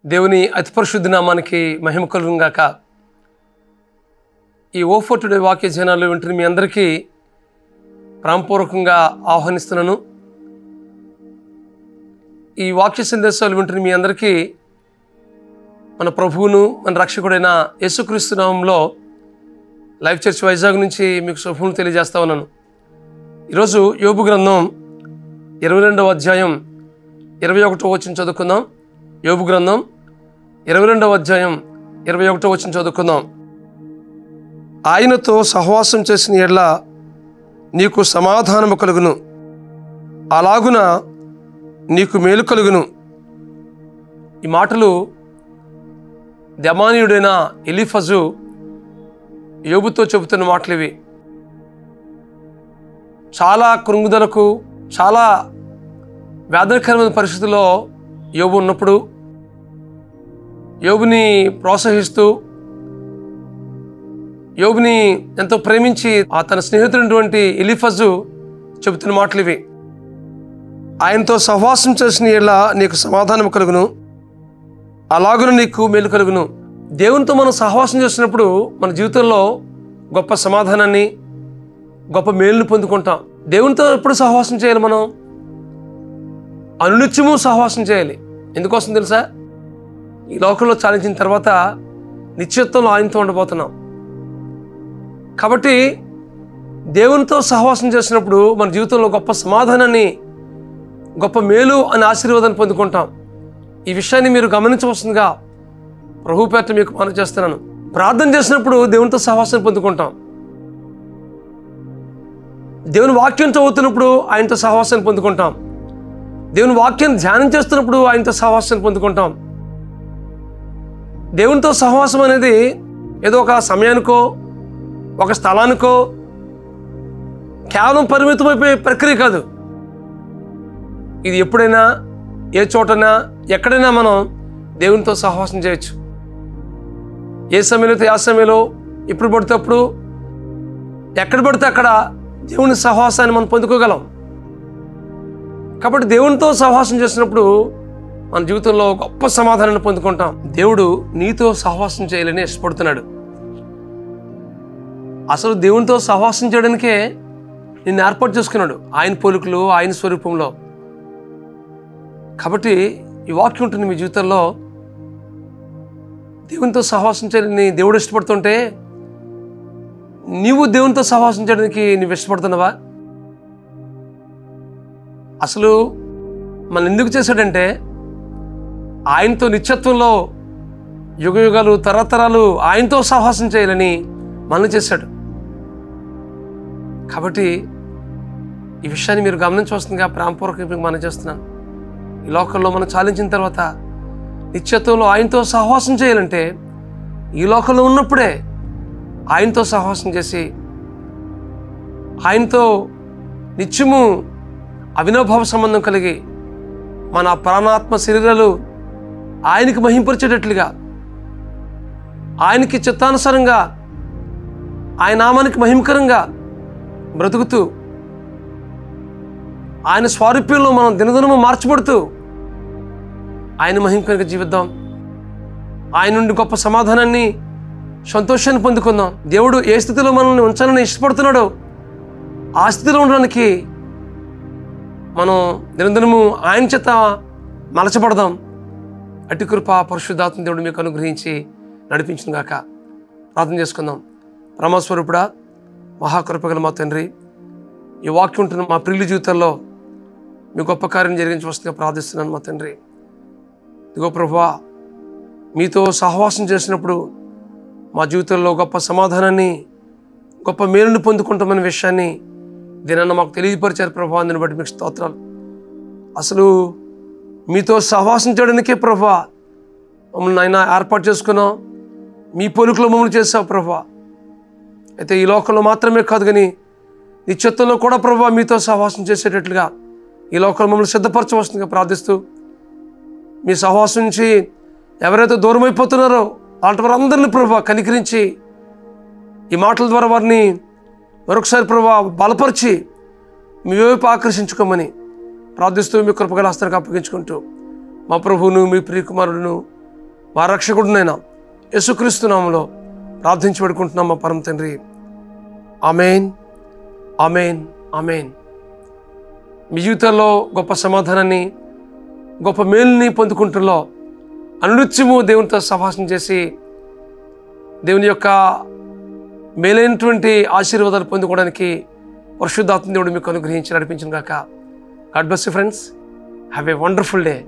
దేవుని అతి పరిశుద్ధ నామానికి మహిమ కలుగును గాక. ఈ ఓ4 టుడే వాక్య ధ్యానాలు వింటున్న మీ అందరికీ ప్రేమపూర్వకంగా ఆహ్వానిస్తున్నాను. ఈ వాక్య సందేశాలు వింటున్న మీ అందరికీ మన ప్రభువును మన రక్షకుడైన యేసుక్రీస్తు నామంలో లైఫ్ చర్చ్ వైజాగ్ నుంచి మీకు శుభములు తెలియజేస్తా ఉన్నాను. ఈరోజు యోబు గ్రంథం 22వ అధ్యాయం 21వ వచనం చదువుకుందాం. యోబు గ్రంథం 22వ అధ్యాయం 21వ వచనం చదువుకుందాం. ఆయనతో సహవాసం చేసిన యెడల నీకు సమాధానము కలుగును, అలాగున నీకు మేలు కలుగును. ఈ మాటలు దమానీయుడైన ఎలీఫజు యోబుతో చెబుతున్న మాటలు ఇవి. చాలా కృంగుదలకు, చాలా వేదనకరమైన పరిస్థితుల్లో యోబు ఉన్నప్పుడు యోబుని ప్రోత్సహిస్తూ, యోబుని ఎంతో ప్రేమించి తన స్నేహితుడైనటువంటి ఎలీఫజు చెబుతున్న మాటలు ఇవి. ఆయనతో సహవాసం చేసిన యెడల నీకు సమాధానం కలుగును, అలాగున నీకు మేలు కలుగును. దేవునితో మనం సహవాసం చేసినప్పుడు మన జీవితంలో గొప్ప సమాధానాన్ని, గొప్ప మేలుని పొందుకుంటాం. దేవునితో ఎప్పుడు సహవాసం చేయాలి? మనం అనునిత్యము సహవాసం చేయాలి. ఎందుకోసం తెలుసా? ఈ లోకంలో చాలించిన తర్వాత నిత్యత్వంలో ఆయనతో ఉండబోతున్నాం. కాబట్టి దేవునితో సహవాసం చేసినప్పుడు మన జీవితంలో గొప్ప సమాధానాన్ని, గొప్ప మేలు అనే ఆశీర్వాదాన్ని పొందుకుంటాం. ఈ విషయాన్ని మీరు గమనించవలసిందిగా ప్రభు పేరిట మీకు మనవి చేస్తున్నాను. ప్రార్థన చేసినప్పుడు దేవునితో సహవాసాన్ని పొందుకుంటాం. దేవుని వాక్యం చదువుతున్నప్పుడు ఆయనతో సహవాసాన్ని పొందుకుంటాం. దేవుని వాక్యాన్ని ధ్యానం చేస్తున్నప్పుడు ఆయనతో సహవాసాన్ని పొందుకుంటాం. దేవునితో సహవాసం అనేది ఏదో ఒక సమయానికో, ఒక స్థలానికో కేవలం పరిమితమైపోయే ప్రక్రియ కాదు. ఇది ఎప్పుడైనా, ఏ చోటైనా, ఎక్కడైనా మనం దేవునితో సహవాసం చేయొచ్చు. ఏ సమయంలో అయితే ఆ సమయంలో, ఎప్పుడు పడితే అప్పుడు, ఎక్కడ పడితే అక్కడ దేవుని సహవాసాన్ని మనం పొందుకోగలం. కాబట్టి దేవునితో సహవాసం చేసినప్పుడు మన జీవితంలో గొప్ప సమాధానాన్ని పొందుకుంటాం. దేవుడు నీతో సహవాసం చేయాలని ఇష్టపడుతున్నాడు. అసలు దేవునితో సహవాసం చేయడానికే నిన్ను ఏర్పాటు చేసుకున్నాడు, ఆయన పోలికలు, ఆయన స్వరూపంలో. కాబట్టి ఈ వాక్యం ఉంటుంది మీ జీవితంలో. దేవునితో సహవాసం చేయాలని దేవుడు ఇష్టపడుతుంటే నీవు దేవునితో సహవాసం చేయడానికి నువ్వు ఇష్టపడుతున్నావా? అసలు మనం ఎందుకు చేశాడంటే ఆయనతో నిత్యత్వంలో యుగ యుగాలు, తరతరాలు ఆయనతో సహవాసం చేయాలని మనం చేశాడు. కాబట్టి ఈ విషయాన్ని మీరు గమనించవలసిందిగా ప్రేమపూర్వకంగా మీకు మనం చేస్తున్నాను. ఈ లోకంలో మనం చాలించిన తర్వాత నిత్యత్వంలో ఆయనతో సహవాసం చేయాలంటే ఈ లోకంలో ఉన్నప్పుడే ఆయనతో సహవాసం చేసి ఆయనతో నిత్యము అవినాభావ సంబంధం కలిగి మన ప్రాణాత్మ శరీరాలు ఆయనకి మహింపరిచేటట్లుగా, ఆయనకి చిత్తానుసారంగా, ఆయన నామానికి మహిమకరంగా బ్రతుకుతూ ఆయన స్వారూప్యంలో మనం దినదినము మార్చబడుతూ ఆయన మహిమకరంగా జీవిద్దాం. ఆయన నుండి గొప్ప సమాధానాన్ని, సంతోషాన్ని పొందుకుందాం. దేవుడు ఏ స్థితిలో మనల్ని ఉంచాలని ఇష్టపడుతున్నాడో ఆ స్థితిలో ఉండడానికి మనం దినదినము ఆయన చేత మలచబడదాం. అట్టి కృప పరిశుద్ధాత్మ దేవుడు మీకు అనుగ్రహించి నడిపించును గాక. ప్రార్థన చేసుకుందాం. పరమస్వరూపుడా, మహాకృపగల మా తండ్రి, ఈ వాక్యం ఉంటున్న మా ప్రియుల జీవితాల్లో మీ గొప్ప కార్యం జరిగించవలసిందిగా ప్రార్థిస్తున్నాను మా తండ్రి. ఇదిగో ప్రభువా, మీతో సహవాసం చేసినప్పుడు మా జీవితంలో గొప్ప సమాధానాన్ని, గొప్ప మేలుని పొందుకుంటామనే విషయాన్ని దీనన్నా మాకు తెలియపరిచారు ప్రభువా. అందుని బట్టి మీకు స్తోత్రాలు. అసలు మీతో సహవాసం చేయడానికే ప్రభువా మమ్మల్ని ఆయన ఏర్పాటు చేసుకున్నాం. మీ పోలికలో మమ్మల్ని చేసావు ప్రభువా. అయితే ఈ లోకంలో మాత్రమే కాదు కానీ నిత్యత్వంలో కూడా ప్రభువా మీతో సహవాసం చేసేటట్లుగా ఈ లోకంలో మమ్మల్ని సిద్ధపరచవలసిందిగా ప్రార్థిస్తూ, మీ సహవాసం నుంచి ఎవరైతే దూరం అయిపోతున్నారో అలాంటి వారందరినీ ప్రభువా కనికరించి ఈ మాటల ద్వారా వారిని మరొకసారి ప్రభువా బలపరిచి మీ వైపు ఆకర్షించుకోమని ప్రార్థిస్తూ మీ కృపగల హస్తానికి అప్పగించుకుంటూ మా ప్రభువును, మీ ప్రియకుమారుడును, మా రక్షకుడినైనా యేసుక్రీస్తు నామములో ప్రార్థించి పెడుకుంటున్నాం మా పరమ తండ్రి. ఆమేన్, ఆమేన్, ఆమేన్. మీ జీవితాల్లో గొప్ప సమాధానాన్ని, గొప్ప మేలుని పొందుకుంటుల్లో అనునిత్యము దేవునితో సంభాషణ చేసి దేవుని యొక్క మేలైనటువంటి ఆశీర్వాదాలు పొందుకోవడానికి పరిశుద్ధాత్మ దేవుడు మీకు అనుగ్రహించి నడిపించును గాక. God bless you friends. Have a wonderful day.